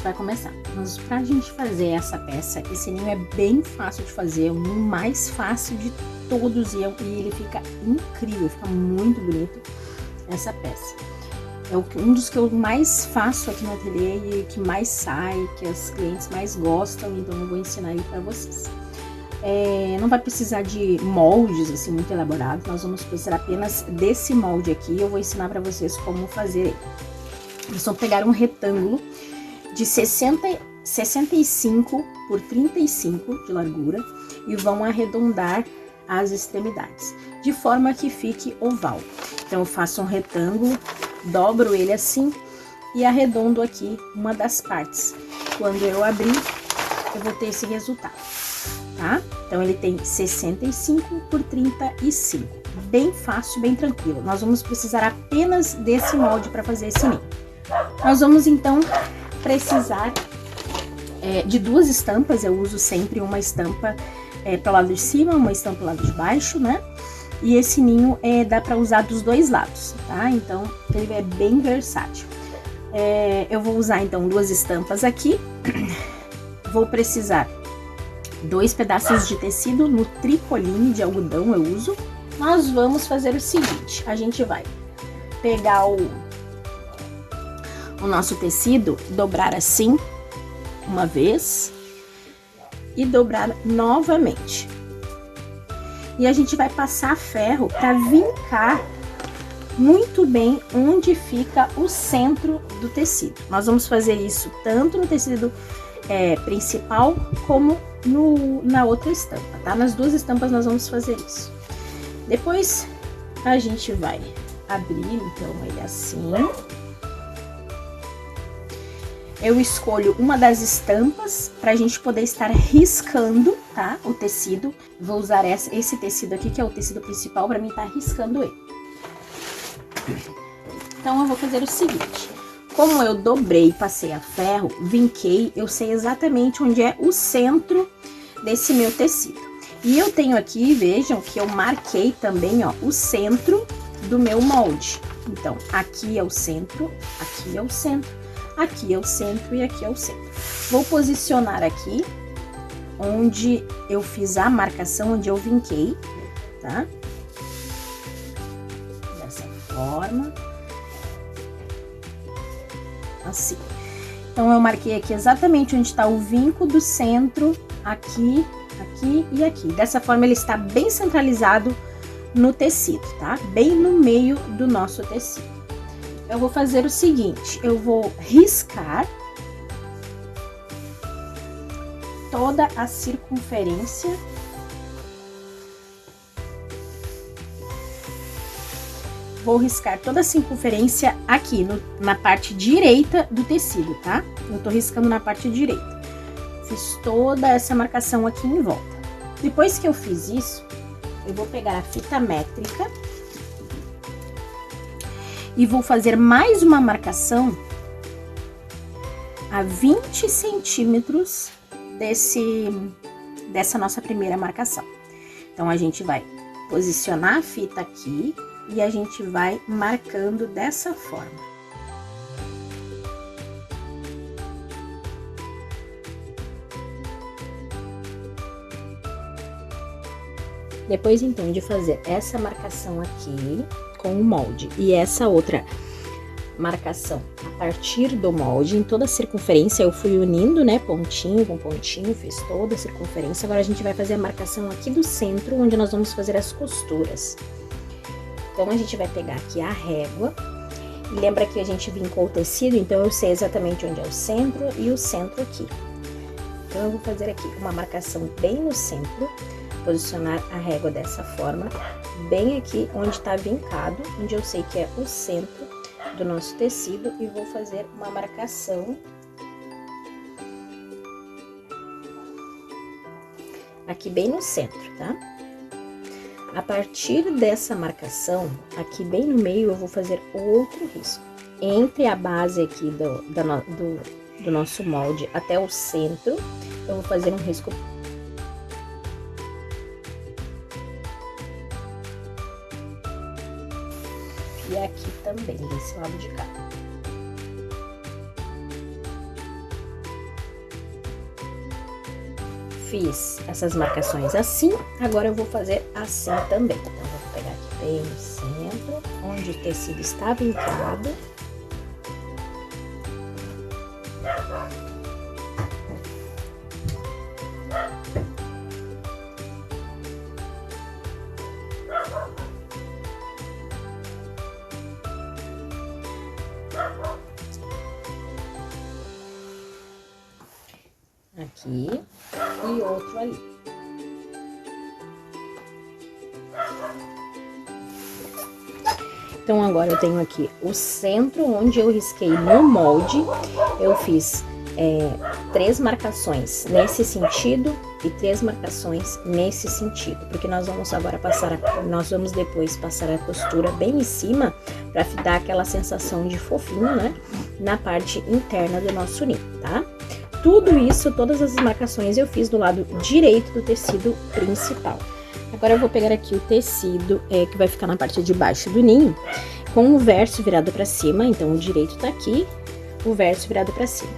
vai começar. Mas pra gente fazer essa peça, esse ninho é bem fácil de fazer, é o ninho mais fácil de todos e ele fica incrível, fica muito bonito essa peça. É um dos que eu mais faço aqui no ateliê e que mais sai, que as clientes mais gostam, então eu vou ensinar ele pra vocês. Não vai precisar de moldes assim muito elaborados, nós vamos precisar apenas desse molde aqui. Eu vou ensinar pra vocês como fazer ele. Vocês vão pegar um retângulo de 65 por 35 de largura e vão arredondar as extremidades, de forma que fique oval. Então eu faço um retângulo, dobro ele assim e arredondo aqui uma das partes. Quando eu abrir, eu vou ter esse resultado, tá? Então ele tem 65 por 35, bem fácil, bem tranquilo. Nós vamos precisar apenas desse molde para fazer esse ninho. Nós vamos então precisar de duas estampas. Eu uso sempre uma estampa para o lado de cima, uma estampa para o lado de baixo, né? E esse ninho dá para usar dos dois lados, tá? Então ele é bem versátil. Eu vou usar então duas estampas aqui. Vou precisar 2 pedaços de tecido no tricoline de algodão, eu uso. Nós vamos fazer o seguinte: a gente vai pegar o nosso tecido, dobrar assim uma vez e dobrar novamente. E a gente vai passar ferro para vincar muito bem onde fica o centro do tecido. Nós vamos fazer isso tanto no tecido principal como na outra estampa, tá? Nas duas estampas nós vamos fazer isso. Depois a gente vai abrir então ele assim. Eu escolho uma das estampas para a gente poder estar riscando, tá? O tecido. Vou usar esse tecido aqui, que é o tecido principal, para mim estar riscando ele. Então, eu vou fazer o seguinte. Como eu dobrei e passei a ferro, vinquei, eu sei exatamente onde é o centro desse meu tecido. E eu tenho aqui, vejam, que eu marquei também, ó, o centro do meu molde. Então, aqui é o centro, aqui é o centro. Aqui é o centro e aqui é o centro. Vou posicionar aqui onde eu fiz a marcação, onde eu vinquei, tá? Dessa forma. Assim. Então, eu marquei aqui exatamente onde está o vinco do centro, aqui, aqui e aqui. Dessa forma, ele está bem centralizado no tecido, tá? Bem no meio do nosso tecido. Eu vou fazer o seguinte, eu vou riscar toda a circunferência aqui na parte direita do tecido, tá? Eu tô riscando na parte direita. Fiz toda essa marcação aqui em volta. Depois que eu fiz isso, eu vou pegar a fita métrica e vou fazer mais uma marcação a 20 centímetros dessa nossa primeira marcação. Então, a gente vai posicionar a fita aqui e a gente vai marcando dessa forma. Depois, então, de fazer essa marcação aqui com o molde e essa outra marcação a partir do molde, em toda a circunferência eu fui unindo, né, pontinho com pontinho, fiz toda a circunferência. Agora a gente vai fazer a marcação aqui do centro, onde nós vamos fazer as costuras. Então, a gente vai pegar aqui a régua, e lembra que a gente vincou o tecido, então eu sei exatamente onde é o centro e o centro aqui. Então, eu vou fazer aqui uma marcação bem no centro, posicionar a régua dessa forma, bem aqui onde está vincado, onde eu sei que é o centro do nosso tecido, e vou fazer uma marcação aqui bem no centro, tá? A partir dessa marcação, aqui bem no meio, eu vou fazer outro risco. Entre a base aqui do nosso molde até o centro, eu vou fazer um risco. E aqui também, desse lado de cá. fiz essas marcações assim, agora eu vou fazer assim também. Então, eu vou pegar aqui bem no centro, onde o tecido está vincado. Aqui e outro ali. Então, agora eu tenho aqui o centro onde eu risquei no molde. Eu fiz 3 marcações nesse sentido e 3 marcações nesse sentido, porque nós vamos agora depois passar a costura bem em cima para dar aquela sensação de fofinho, né, na parte interna do nosso ninho, tá? Tudo isso, todas as marcações eu fiz do lado direito do tecido principal. Agora eu vou pegar aqui o tecido que vai ficar na parte de baixo do ninho, com o verso virado para cima. Então o direito tá aqui, o verso virado para cima.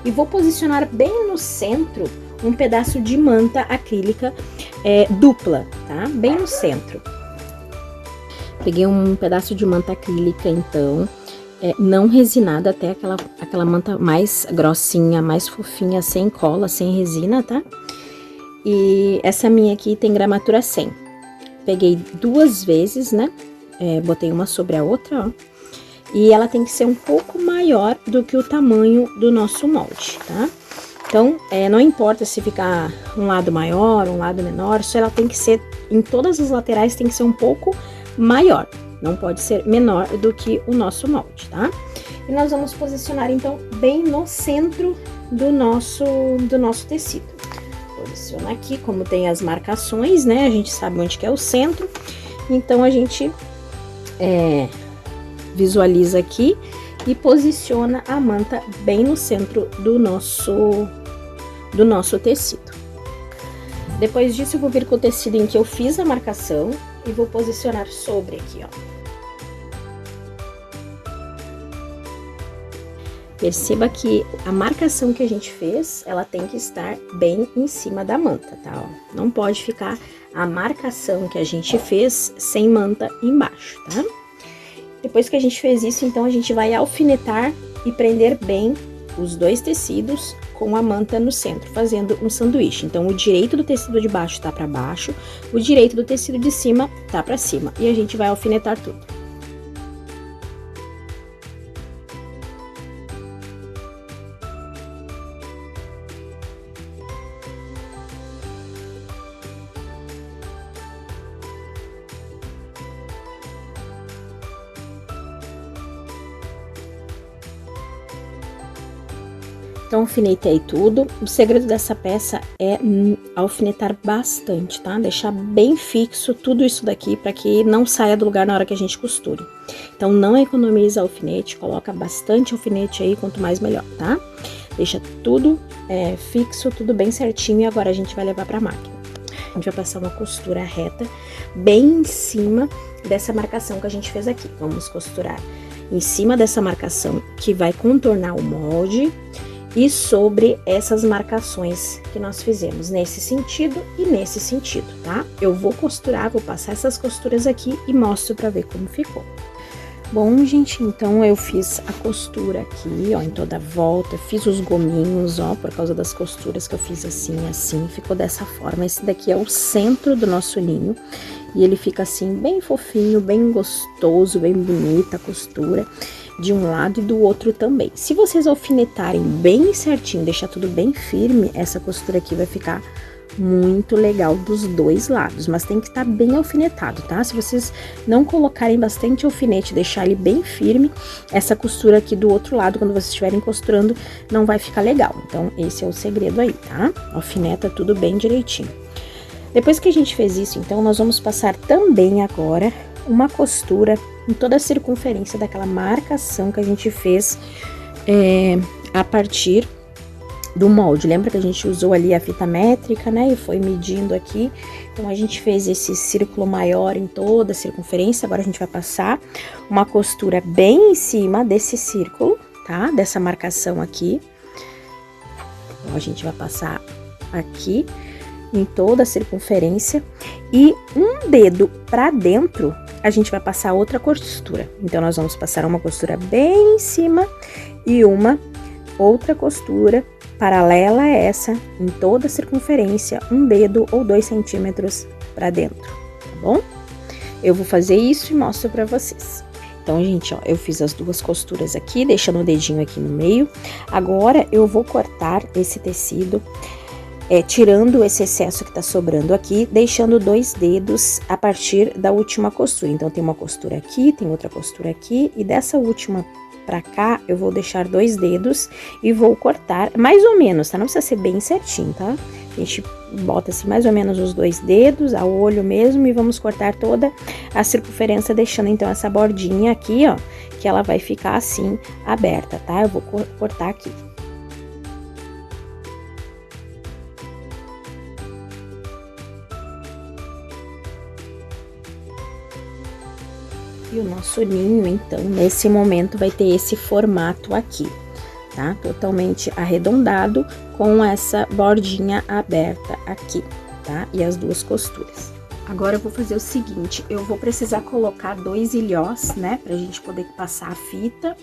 E vou posicionar bem no centro um pedaço de manta acrílica dupla, tá? Bem no centro. Peguei um pedaço de manta acrílica, então, não resinada, até aquela manta mais grossinha, mais fofinha, sem cola, sem resina, tá? E essa minha aqui tem gramatura 100. Peguei 2 vezes, né? Botei uma sobre a outra, ó. E ela tem que ser um pouco maior do que o tamanho do nosso molde, tá? Então, não importa se ficar um lado maior, um lado menor, só ela tem que ser, em todas as laterais, tem que ser um pouco maior. Não pode ser menor do que o nosso molde, tá? E nós vamos posicionar, então, bem no centro do nosso tecido. Posiciona aqui, como tem as marcações, né? A gente sabe onde que é o centro. Então, a gente visualiza aqui e posiciona a manta bem no centro do nosso tecido. Depois disso, eu vou vir com o tecido em que eu fiz a marcação e vou posicionar sobre aqui, ó. Perceba que a marcação que a gente fez, ela tem que estar bem em cima da manta, tá? Ó, não pode ficar a marcação que a gente fez sem manta embaixo, tá? Depois que a gente fez isso, então, a gente vai alfinetar e prender bem os 2 tecidos com a manta no centro, fazendo um sanduíche. Então, o direito do tecido de baixo tá para baixo, o direito do tecido de cima tá para cima. E a gente vai alfinetar tudo. Então, alfinetei tudo. O segredo dessa peça é alfinetar bastante, tá? Deixar bem fixo tudo isso daqui para que não saia do lugar na hora que a gente costure. Então, não economiza alfinete, coloca bastante alfinete aí, quanto mais melhor, tá? Deixa tudo fixo, tudo bem certinho, e agora a gente vai levar pra máquina. A gente vai passar uma costura reta bem em cima dessa marcação que a gente fez aqui. Vamos costurar em cima dessa marcação que vai contornar o molde e sobre essas marcações que nós fizemos nesse sentido e nesse sentido, tá? Eu vou costurar, vou passar essas costuras aqui e mostro pra ver como ficou. Bom, gente, então eu fiz a costura aqui, ó, em toda a volta, fiz os gominhos, ó, por causa das costuras que eu fiz assim, ficou dessa forma. Esse daqui é o centro do nosso ninho e ele fica assim, bem fofinho, bem gostoso, bem bonita a costura de um lado e do outro também. Se vocês alfinetarem bem certinho, deixar tudo bem firme, essa costura aqui vai ficar muito legal dos 2 lados, mas tem que estar bem alfinetado, tá? Se vocês não colocarem bastante alfinete, deixar ele bem firme, essa costura aqui do outro lado, quando vocês estiverem costurando, não vai ficar legal. Então, esse é o segredo aí, tá? Alfineta tudo bem direitinho. Depois que a gente fez isso, então, nós vamos passar também agora uma costura em toda a circunferência daquela marcação que a gente fez a partir do molde. Lembra que a gente usou ali a fita métrica, né? E foi medindo aqui. Então, a gente fez esse círculo maior em toda a circunferência. Agora, a gente vai passar uma costura bem em cima desse círculo, tá? Dessa marcação aqui. Então, a gente vai passar aqui em toda a circunferência e um dedo para dentro, a gente vai passar outra costura. Então, nós vamos passar uma costura bem em cima e uma outra costura paralela a essa, em toda a circunferência, um dedo ou 2 centímetros para dentro, tá bom? Eu vou fazer isso e mostro para vocês. Então, gente, ó, eu fiz as duas costuras aqui, deixando o dedinho aqui no meio. Agora, eu vou cortar esse tecido, tirando esse excesso que tá sobrando aqui, deixando 2 dedos a partir da última costura. Então, tem uma costura aqui, tem outra costura aqui, e dessa última pra cá, eu vou deixar 2 dedos e vou cortar mais ou menos, tá? Não precisa ser bem certinho, tá? A gente bota assim mais ou menos os 2 dedos, a olho mesmo, e vamos cortar toda a circunferência, deixando então essa bordinha aqui, ó, que ela vai ficar assim, aberta, tá? Eu vou cortar aqui. E o nosso ninho, então, nesse momento vai ter esse formato aqui, tá? Totalmente arredondado, com essa bordinha aberta aqui, tá? E as duas costuras. Agora eu vou fazer o seguinte, eu vou precisar colocar 2 ilhós, né? Pra gente poder passar a fita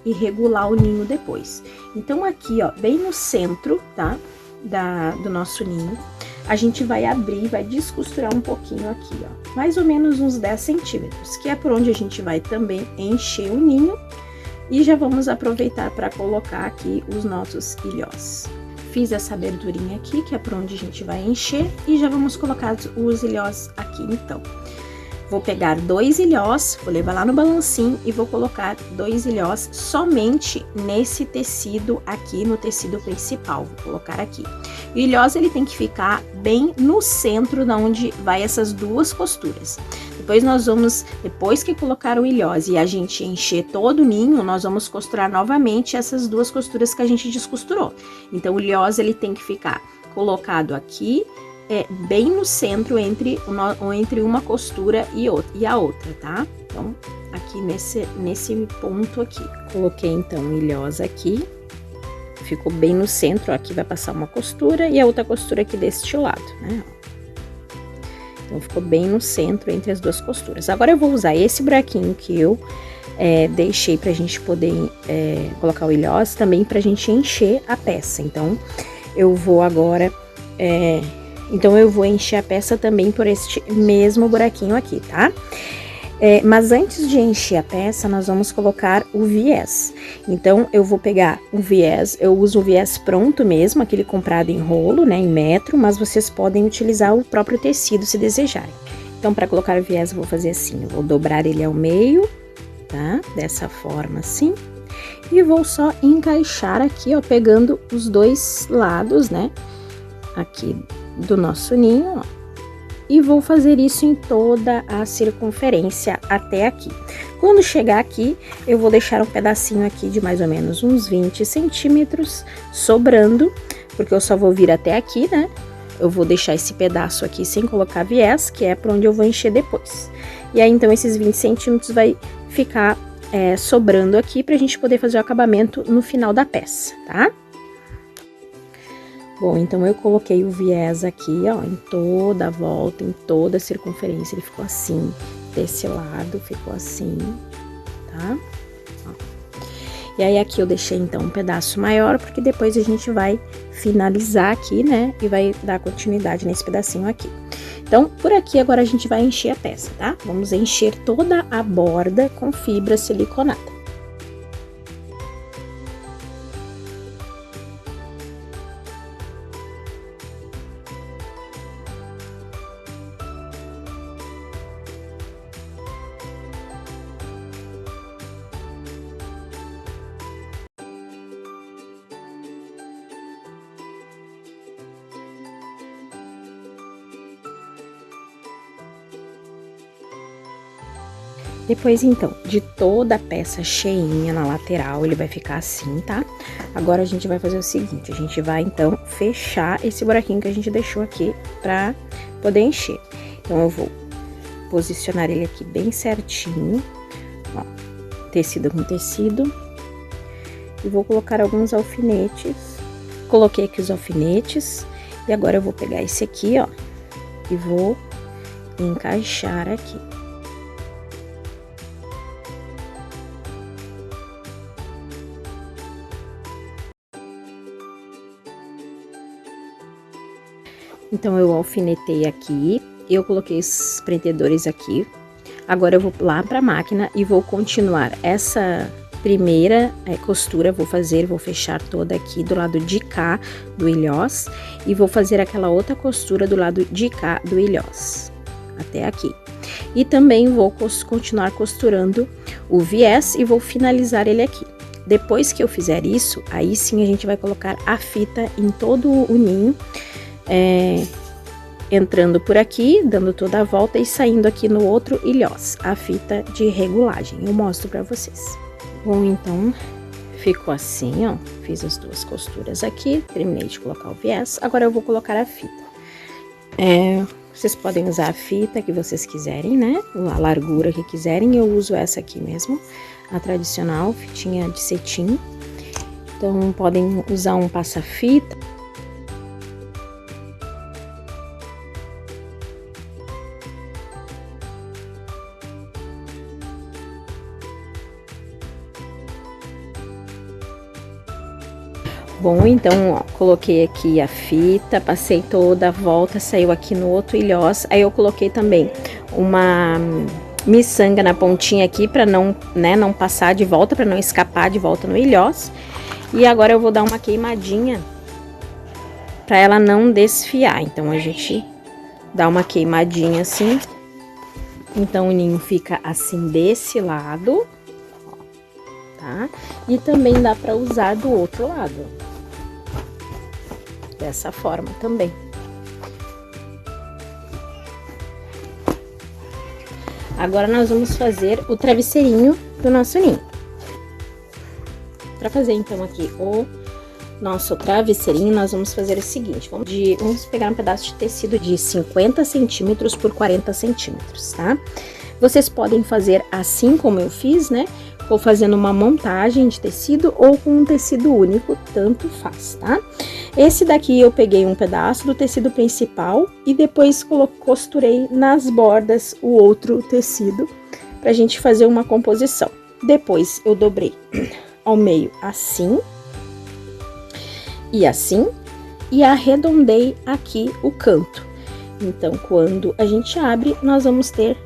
e regular o ninho depois. Então, aqui, ó, bem no centro, tá? Do nosso ninho, a gente vai abrir, vai descosturar um pouquinho aqui, ó, mais ou menos uns 10 centímetros, que é por onde a gente vai também encher o ninho, e já vamos aproveitar para colocar aqui os nossos ilhós. Fiz essa aberturinha aqui, que é por onde a gente vai encher, e já vamos colocar os ilhós aqui, então. Vou pegar 2 ilhós, vou levar lá no balancinho e vou colocar 2 ilhós somente nesse tecido aqui, no tecido principal, vou colocar aqui. O ilhós, ele tem que ficar bem no centro da onde vai essas duas costuras. Depois nós vamos, depois que colocar o ilhós e a gente encher todo o ninho, nós vamos costurar novamente essas duas costuras que a gente descosturou. Então, o ilhós, ele tem que ficar colocado aqui, bem no centro entre uma costura e a outra, tá? Então, aqui nesse ponto aqui. Coloquei, então, o ilhós aqui. Ficou bem no centro, ó, aqui vai passar uma costura e a outra costura aqui deste lado, né? Então, ficou bem no centro entre as duas costuras. Agora, eu vou usar esse buraquinho que eu deixei pra gente poder colocar o ilhós, também pra gente encher a peça. Então, eu vou agora... eu vou encher a peça também por este mesmo buraquinho aqui, tá? Mas antes de encher a peça, nós vamos colocar o viés. Então, eu vou pegar o viés, eu uso o viés pronto mesmo, aquele comprado em rolo, né, em metro, mas vocês podem utilizar o próprio tecido se desejarem. Então, para colocar o viés, eu vou fazer assim, eu vou dobrar ele ao meio, tá? Dessa forma, assim. E vou só encaixar aqui, ó, pegando os 2 lados, né, aqui do nosso ninho, ó. E vou fazer isso em toda a circunferência até aqui. Quando chegar aqui, eu vou deixar um pedacinho aqui de mais ou menos uns 20 centímetros sobrando, porque eu só vou vir até aqui, né? Eu vou deixar esse pedaço aqui sem colocar viés, que é para onde eu vou encher depois. E aí, então, esses 20 centímetros vai ficar sobrando aqui pra gente poder fazer o acabamento no final da peça, tá? Bom, então eu coloquei o viés aqui, ó, em toda a volta, em toda a circunferência, ele ficou assim, desse lado ficou assim, tá? Ó. E aí aqui eu deixei então um pedaço maior, porque depois a gente vai finalizar aqui, né, e vai dar continuidade nesse pedacinho aqui. Então, por aqui agora a gente vai encher a peça, tá? Vamos encher toda a borda com fibra siliconada. Depois, então, de toda a peça cheinha na lateral, ele vai ficar assim, tá? Agora, a gente vai fazer o seguinte, a gente vai, então, fechar esse buraquinho que a gente deixou aqui pra poder encher. Então, eu vou posicionar ele aqui bem certinho, ó, tecido com tecido, e vou colocar alguns alfinetes. Coloquei aqui os alfinetes, E agora eu vou pegar esse aqui, ó, e vou encaixar aqui. Então, eu alfinetei aqui, eu coloquei os prendedores aqui. Agora, eu vou lá pra máquina e vou continuar essa primeira costura, vou fechar toda aqui do lado de cá do ilhós. E vou fazer aquela outra costura do lado de cá do ilhós, até aqui. E também vou continuar costurando o viés e vou finalizar ele aqui. Depois que eu fizer isso, aí sim a gente vai colocar a fita em todo o ninho. Entrando por aqui, dando toda a volta e saindo aqui no outro ilhós, a fita de regulagem. Eu mostro pra vocês. Bom, então, ficou assim, ó. Fiz as duas costuras aqui, terminei de colocar o viés. Agora eu vou colocar a fita. Vocês podem usar a fita que vocês quiserem, né? A largura que quiserem. Eu uso essa aqui mesmo, a tradicional, fitinha de cetim. Então, podem usar um passa-fita. Bom, então, ó, coloquei aqui a fita, passei toda a volta, saiu aqui no outro ilhós. Aí eu coloquei também uma miçanga na pontinha aqui para não passar de volta, para não escapar de volta no ilhós. E agora eu vou dar uma queimadinha para ela não desfiar. Então, a gente dá uma queimadinha assim. Então, o ninho fica assim desse lado, ó, tá? E também dá para usar do outro lado. Dessa forma também. Agora nós vamos fazer o travesseirinho do nosso ninho. Para fazer então aqui o nosso travesseirinho, nós vamos fazer o seguinte: vamos pegar um pedaço de tecido de 50 centímetros por 40 centímetros, tá? Vocês podem fazer assim como eu fiz, né? Ou fazendo uma montagem de tecido ou com um tecido único, tanto faz, tá? Esse daqui eu peguei um pedaço do tecido principal e depois costurei nas bordas o outro tecido pra gente fazer uma composição. Depois eu dobrei ao meio assim e assim e arredondei aqui o canto. Então, quando a gente abre, nós vamos ter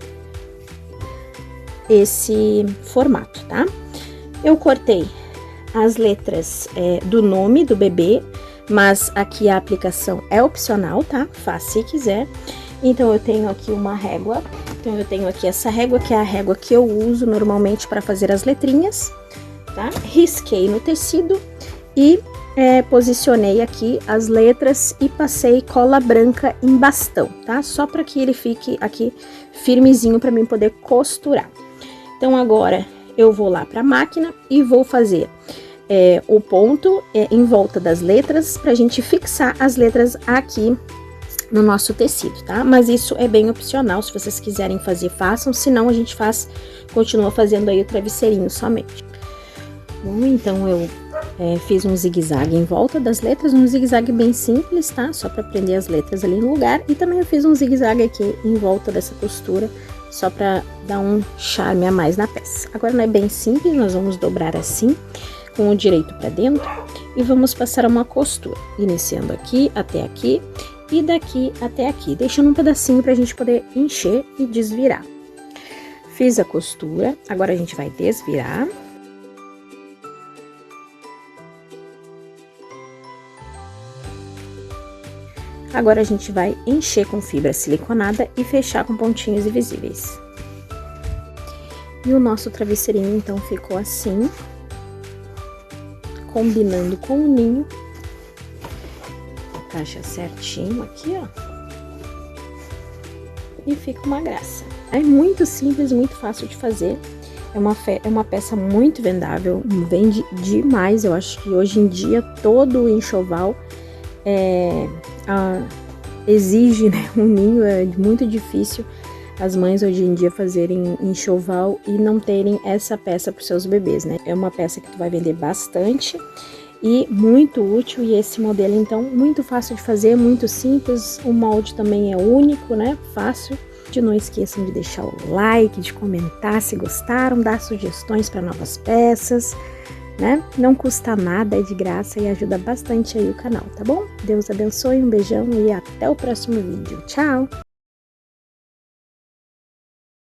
esse formato, tá? Eu cortei as letras do nome do bebê, mas aqui a aplicação é opcional, tá? Faz se quiser. Então, eu tenho aqui uma régua. Então, eu tenho aqui essa régua, que é a régua que eu uso normalmente para fazer as letrinhas, tá? Risquei no tecido e posicionei aqui as letras e passei cola branca em bastão, tá? Só para que ele fique aqui firmezinho para mim poder costurar. Então, agora eu vou lá para a máquina e vou fazer o ponto em volta das letras pra gente fixar as letras aqui no nosso tecido, tá? Mas isso é bem opcional, se vocês quiserem fazer, façam, senão a gente continua fazendo aí o travesseirinho somente. Bom, então eu fiz um zigue-zague em volta das letras, um zigue-zague bem simples, tá? Só para prender as letras ali no lugar. E também eu fiz um zigue-zague aqui em volta dessa costura, só para dar um charme a mais na peça. Agora não é bem simples, nós vamos dobrar assim, com o direito para dentro, e vamos passar uma costura, iniciando aqui até aqui e daqui até aqui, deixando um pedacinho para a gente poder encher e desvirar. Fiz a costura, agora a gente vai desvirar. Agora a gente vai encher com fibra siliconada e fechar com pontinhos invisíveis. E o nosso travesseirinho então ficou assim, combinando com o ninho. Encaixa certinho aqui, ó. E fica uma graça. É muito simples, muito fácil de fazer. É uma peça muito vendável, vende demais. Eu acho que hoje em dia todo o enxoval exige, né, um ninho. É muito difícil as mães hoje em dia fazerem enxoval e não terem essa peça para os seus bebês, né? É uma peça que tu vai vender bastante e muito útil. E esse modelo, então, muito fácil de fazer, muito simples. O molde também é único, né? Fácil. Não esqueçam de deixar o like, de comentar se gostaram, dar sugestões para novas peças, né? Não custa nada, é de graça e ajuda bastante aí o canal, tá bom? Deus abençoe, um beijão e até o próximo vídeo. Tchau!